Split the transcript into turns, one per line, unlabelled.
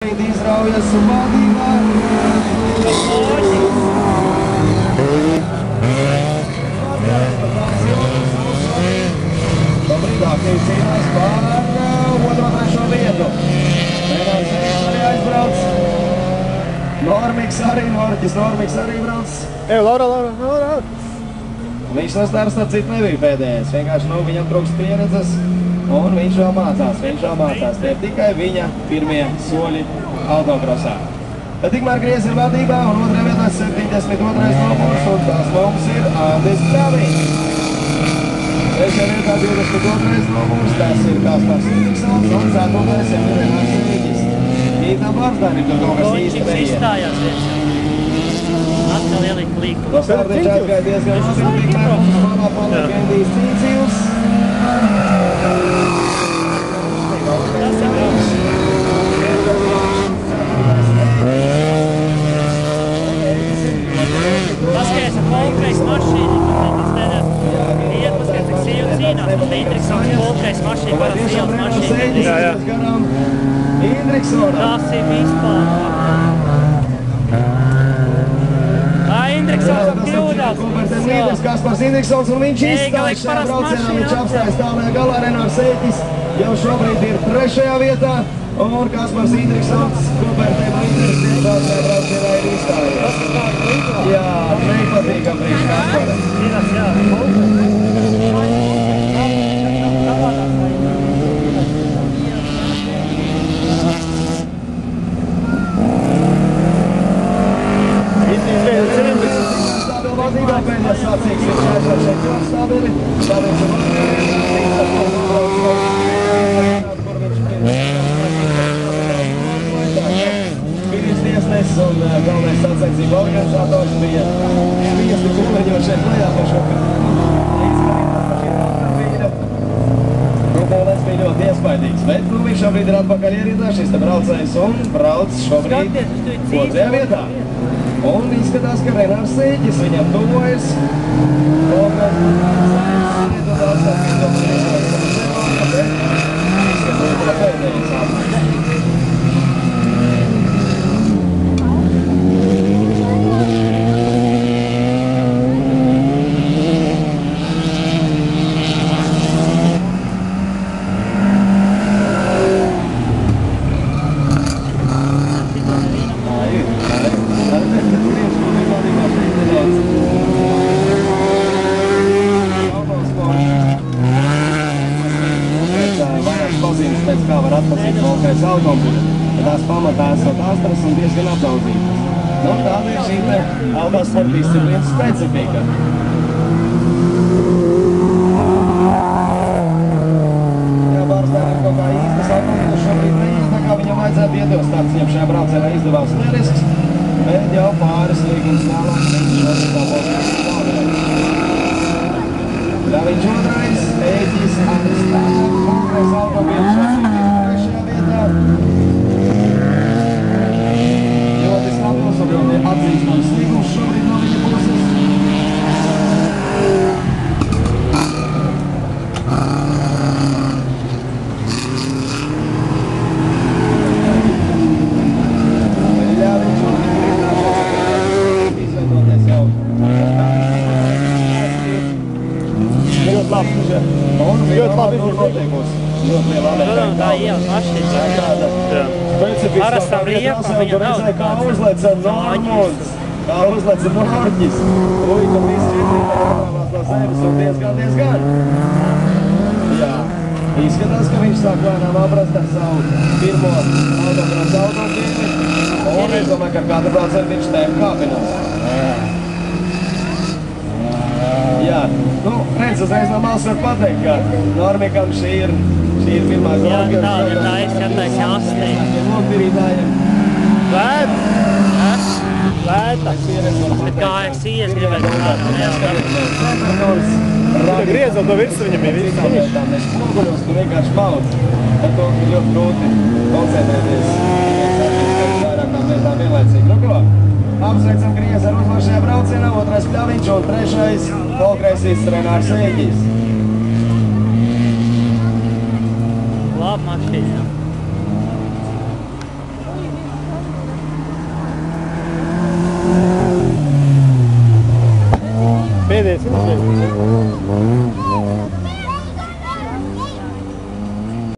šobrīd izraujas vadībā. Šobrīd aktīvi cīnās par otro trešo vietu. Renārs arī aizbrauc. Normiks arī, Normiks arī brauc.
Laura.
Viņš no starta starp citu nebija pēdējais. Vienkārši viņam trūkst pieredzes un viņš vēl mācās. Tie ir tikai viņa pirmie soļi autokrosā. Tad tikmēr Griez ir vadībā un otrajā vietā 72. numurs un tās mums ir Andis Kravīns. Trešajā vietā 22. numurs, tas ir Kaspars Indriksons un 4. ir Renārs Sīģis. Gītam Barsdānim tur kaut kas īsti neiet.
Izstājās viens. Atkal ielika līku.
To startieši atgāja diezgan labi, tikmēr mums malā paliek Endijs Cīncījus.
Tas ir brauks. Paskaties ar polkreis mašīnu, tas tādā iet, paskaties, cik sīvi cīnās, tas Indriksons polkreis mašīna, parasti ielas mašīna. Tas ir vispār. Indriksons kļūdās.
Kaspars Indriksons un viņš izstājas šajā braucienā, viņš apstājas tālajā galā. Renārs Sīģis jau šobrīd ir trešajā vietā. Un Kaspars Indriksons Kupertēma Indriks šajā braucienā ir izstājies. Jā, nepatīkam priekš Kaspara. Vadībā pēdējais sacīgs ir šeit stabili. Stabils ir Spirits tiesnes un galvenais sacensību organizators bija spiesti kuleņot šeit lejā par šo Rūpēlēs bija ļoti iespaidīgs, bet viņš šobrīd ir atpakaļ ierīdā, šis te braucējs un brauc šobrīd otrajā vietā. Un izskatās, ka Renārs Sīģis viņam tuvojas. Pēc kā var atpazīt konkrēts automobiļu, ka tās pamatā esot astras un diezgan apdaudzītas. Nu, tāda ir šī te autosporta disciplīnas specifika. Jā, Barsdānim kaut kā īstas automobiļas šobrīd neies, tā kā viņam vajadzētu ietilst tāds, viņam šajā braucienā izdevās nerisks, bet jau pāris līgums tālāk, viņš šobrīd tā polkais tālāk. Ļaviņš otrais, Ēģis, Andris tālāk, konkrēts automobiļš trešajā vietā. Ļoti stabils un ļoti atzīstams līgums šobrīd no viņa puses. Ļaviņš izveidoties jau. Ļoti labi. Un ļoti labi noteikumus.
Tā ielas mašīna. Parastām riepām viņa nav.
Kā uzleca Normunds, kā uzleca Norķis. Uika visi ietrīmās no zemes un diezgan. Jā. Izskatās, ka viņš sāk lēnām aprast ar savu pirmo autokrosas automobīli. Un es domāju, ka kādu braucienu viņš tēm kāpinās. Jā, nu, redz, uzreiz no malas var pateikt, ka Normikam šī ir pirmā
Jā, tā ir skatais jāstī.
Nopirītājiem.
Lēta. Bet kā es ies gribētu
Griezot to visu viņam ir visu.
Mēs spoguļos, tu vienkārši maudz. Tad to ir ļoti grūti koncentrēties. Vairāk kā vietā vienlaicīgi. Nu ko? Apsveicam Griezu ar uzvaru šajā braucienā, otrais Pļaviņš un trešais polkreisists Renārs Sīģis.
Labi mašīna.
Pēdējais izslēgums.